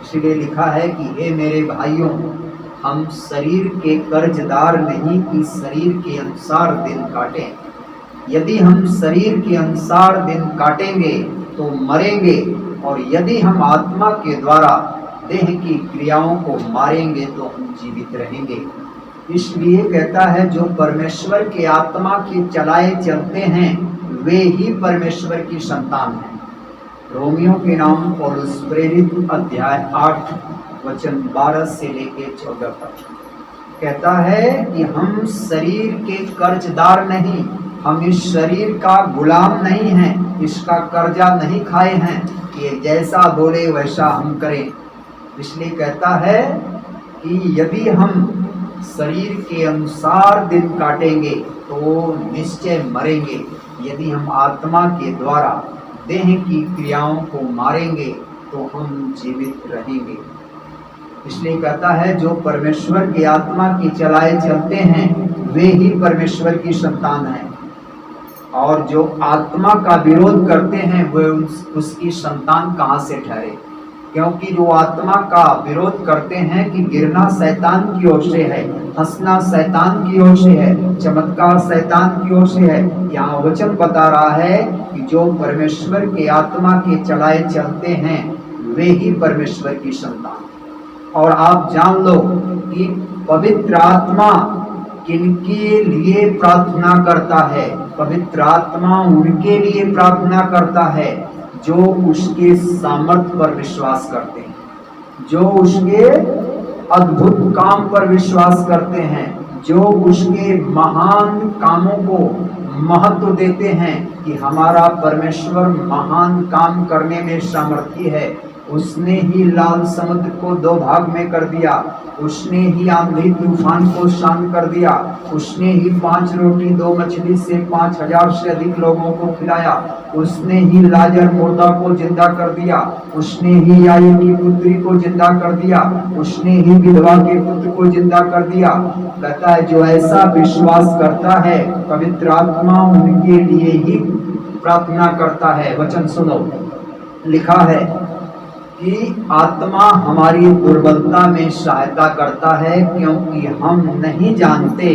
इसलिए लिखा है कि हे मेरे भाइयों, हम शरीर के कर्जदार नहीं कि शरीर के अनुसार दिन काटें। यदि हम शरीर के अनुसार दिन काटेंगे तो मरेंगे, और यदि हम आत्मा के द्वारा देह की क्रियाओं को मारेंगे तो हम जीवित रहेंगे। इसलिए कहता है जो परमेश्वर के आत्मा के चलाए चलते हैं वे ही परमेश्वर की संतान हैं। रोमियो के नाम पौलुस प्रेरित अध्याय 8 वचन 12 से लेके 14 तक कहता है कि हम शरीर के कर्जदार नहीं, हम इस शरीर का गुलाम नहीं हैं, इसका कर्जा नहीं खाए हैं कि ये जैसा बोले वैसा हम करें। इसलिए कहता है कि यदि हम शरीर के अनुसार दिन काटेंगे तो निश्चय मरेंगे, यदि हम आत्मा के द्वारा देह की क्रियाओं को मारेंगे तो हम जीवित रहेंगे। इसलिए कहता है जो परमेश्वर की आत्मा की चलाए चलते हैं वे ही परमेश्वर की संतान हैं, और जो आत्मा का विरोध करते हैं वे उसकी संतान कहाँ से ठहरे। क्योंकि जो आत्मा का विरोध करते हैं कि गिरना शैतान की ओर से है, हंसना शैतान की ओर से है, चमत्कार शैतान की ओर से है। यहाँ वचन बता रहा है कि जो परमेश्वर के आत्मा के चलाए चलते हैं वे ही परमेश्वर की संतान। और आप जान लो कि पवित्र आत्मा किनके लिए प्रार्थना करता है। पवित्र आत्मा उनके लिए प्रार्थना करता है जो उसके सामर्थ्य पर विश्वास करते हैं, जो उसके अद्भुत काम पर विश्वास करते हैं, जो उसके महान कामों को महत्व देते हैं कि हमारा परमेश्वर महान काम करने में सामर्थी है। उसने ही लाल समुद्र को 2 भाग में कर दिया, उसने ही आंधी तूफान को शांत कर दिया, उसने ही 5 रोटी 2 मछली से 5000 से अधिक लोगों को खिलाया, उसने ही लाजर मुर्दा को जिंदा कर दिया, उसने ही याईर की पुत्री को जिंदा कर दिया, उसने ही विधवा के पुत्र को जिंदा कर दिया। कहता है जो ऐसा विश्वास करता है पवित्र आत्मा उनके लिए ही प्रार्थना करता है। वचन सुनो, लिखा है कि आत्मा हमारी दुर्बलता में सहायता करता है, क्योंकि हम नहीं जानते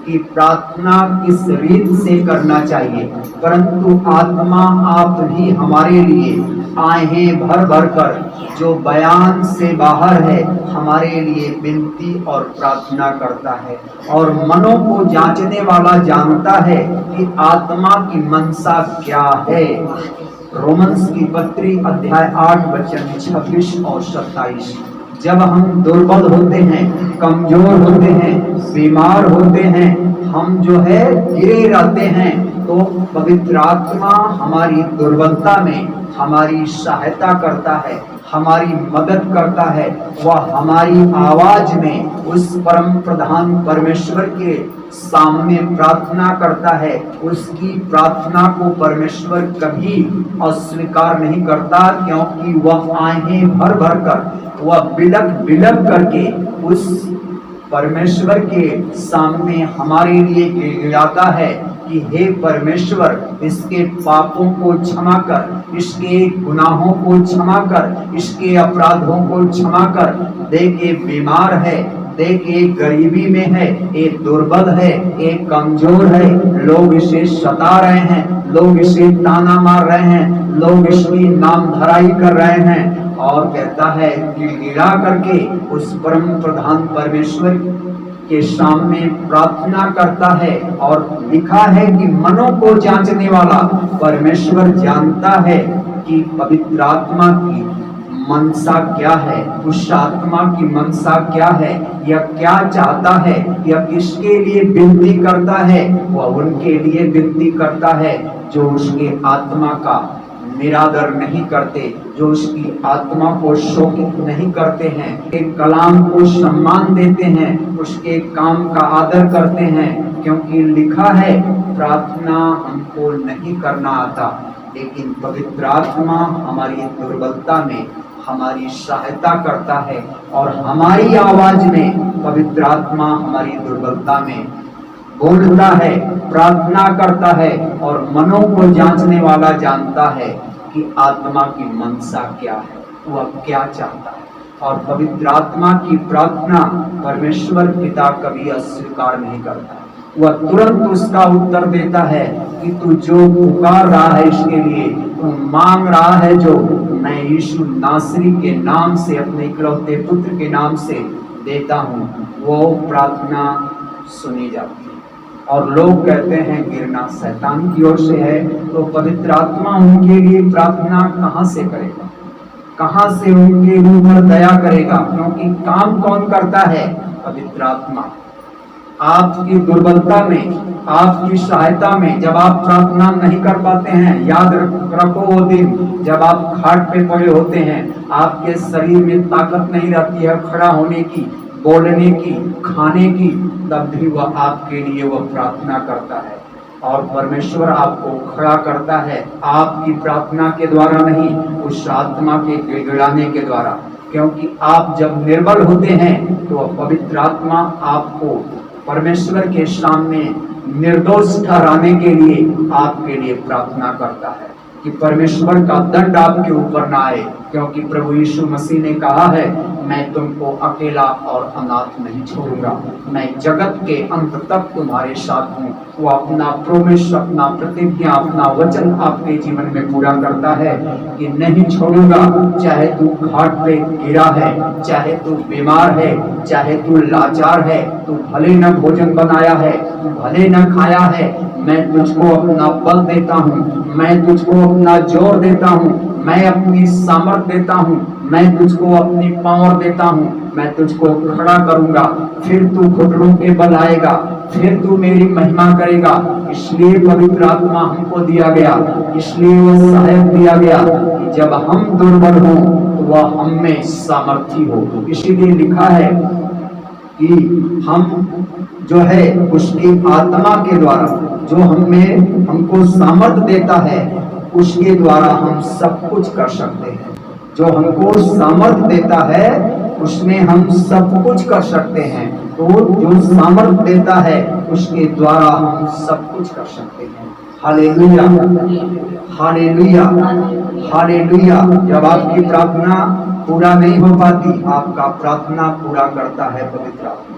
कि प्रार्थना किस रीत से करना चाहिए, परंतु आत्मा आप ही हमारे लिए आहें भर भर कर जो बयान से बाहर है हमारे लिए विनती और प्रार्थना करता है। और मनों को जांचने वाला जानता है कि आत्मा की मनसा क्या है। रोमन्स की पत्री अध्याय 8 वचन 26 और 27। जब हम दुर्बल होते हैं, कमजोर होते हैं, बीमार होते हैं, हम जो है गिरे रहते हैं, तो पवित्र आत्मा हमारी दुर्बलता में हमारी सहायता करता है, हमारी मदद करता है। वह हमारी आवाज में उस परम प्रधान परमेश्वर के सामने प्रार्थना करता है। उसकी प्रार्थना को परमेश्वर कभी अस्वीकार नहीं करता, क्योंकि वह आहें भर भर कर, वह बिलक बिलक करके उस परमेश्वर के सामने हमारे लिए गिड़गिड़ाता है कि हे परमेश्वर, इसके पापों को क्षमा कर, इसके गुनाहों को क्षमा कर, इसके अपराधों को क्षमा कर। देख ये बीमार है, देख एक गरीबी में है, एक दुर्बल है, एक कमजोर है, लोग इसे सता रहे हैं, लोग इसे ताना मार रहे हैं, लोग इसकी नाम धराई कर रहे हैं। और कहता है गिड़गिड़ा करके उस परम प्रधान परमेश्वर के सामने प्रार्थना करता है। और लिखा है कि मनों को जांचने वाला परमेश्वर जानता है कि पवित्र आत्मा की मनसा क्या है, उस आत्मा की मनसा क्या है, यह क्या चाहता है, यह किसके लिए विनती करता है। वह उनके लिए विनती करता है जो उसके आत्मा का निरादर नहीं करते, जो उसकी आत्मा को शोकित नहीं करते हैं, एक कलाम को सम्मान देते हैं, उसके काम का आदर करते हैं। क्योंकि लिखा है प्रार्थना हमको नहीं करना आता, लेकिन पवित्र आत्मा हमारी दुर्बलता में हमारी सहायता करता है, और हमारी आवाज में पवित्र आत्मा हमारी दुर्बलता में बोलता है, प्रार्थना करता है। और मनों को जांचने वाला जानता है कि आत्मा की मनसा क्या है, वह क्या चाहता है। और पवित्र आत्मा की प्रार्थना परमेश्वर पिता कभी अस्वीकार नहीं करता। वह तुरंत उसका उत्तर देता है कि तू जो पुकार रहा है इसके लिए, तू मांग रहा है जो, मैं यीशु नासरी के नाम से, अपने इकलौते पुत्र के नाम से देता हूँ, वो प्रार्थना सुनी जाती है। और लोग कहते हैं गिरना शैतान की ओर से है, तो पवित्र आत्मा उनके लिए प्रार्थना कहाँ से करेगा, कहाँ से उनके ऊपर दया करेगा? क्योंकि काम कौन करता है? पवित्र आत्मा। आपकी दुर्बलता में, आपकी सहायता में, जब आप प्रार्थना नहीं कर पाते हैं, याद रखो वो दिन जब आप खाट पे पड़े होते हैं, आपके शरीर में ताकत नहीं रहती है खड़ा होने की, बोलने की, खाने की, तब भी वह आपके लिए वह प्रार्थना करता है। और परमेश्वर आपको खड़ा करता है, आपकी प्रार्थना के द्वारा नहीं, उस आत्मा के गिड़गिड़ाने के द्वारा। क्योंकि आप जब निर्बल होते हैं तो पवित्र आत्मा आपको परमेश्वर के सामने निर्दोष ठहराने के लिए आपके लिए प्रार्थना करता है कि परमेश्वर का दंड आपके ऊपर ना आए। क्योंकि प्रभु यीशु मसीह ने कहा है, मैं तुमको अकेला और अनाथ नहीं छोड़ूंगा, मैं जगत के अंत तक तुम्हारे साथ हूँ। वो अपना प्रोमिस, अपना प्रतिज्ञा, अपना वचन आपके जीवन में पूरा करता है कि नहीं छोड़ूंगा। चाहे तू घाट पे गिरा है, चाहे तू बीमार है, चाहे तू लाचार है, तू भले न भोजन बनाया है, तू भले न खाया है, मैं तुझको अपना बल देता हूँ, मैं तुझको अपना जोर देता हूँ, मैं अपनी सामर्थ देता हूँ, मैं तुझको अपनी पावर देता हूँ, मैं तुझको खड़ा करूंगा, फिर तू घुटनों के बल आएगा, फिर तू मेरी महिमा करेगा। इसलिए पवित्र आत्मा हमको दिया गया, इसलिए वह सहायक दिया गया कि जब हम दुर्बल हों तो वह हम में सामर्थी हो। इसीलिए लिखा है कि हम जो है उसकी आत्मा के द्वारा, जो हमको सामर्थ देता है, उसके द्वारा हम सब कुछ कर सकते हैं। जो हमको सामर्थ देता है उसमें हम सब कुछ कर सकते हैं। तो जो सामर्थ देता है उसके द्वारा हम सब कुछ कर सकते हैं। Hallelujah, hallelujah, hallelujah. जब आपकी प्रार्थना पूरा नहीं हो पाती, आपका प्रार्थना पूरा करता है पवित्र आत्मा।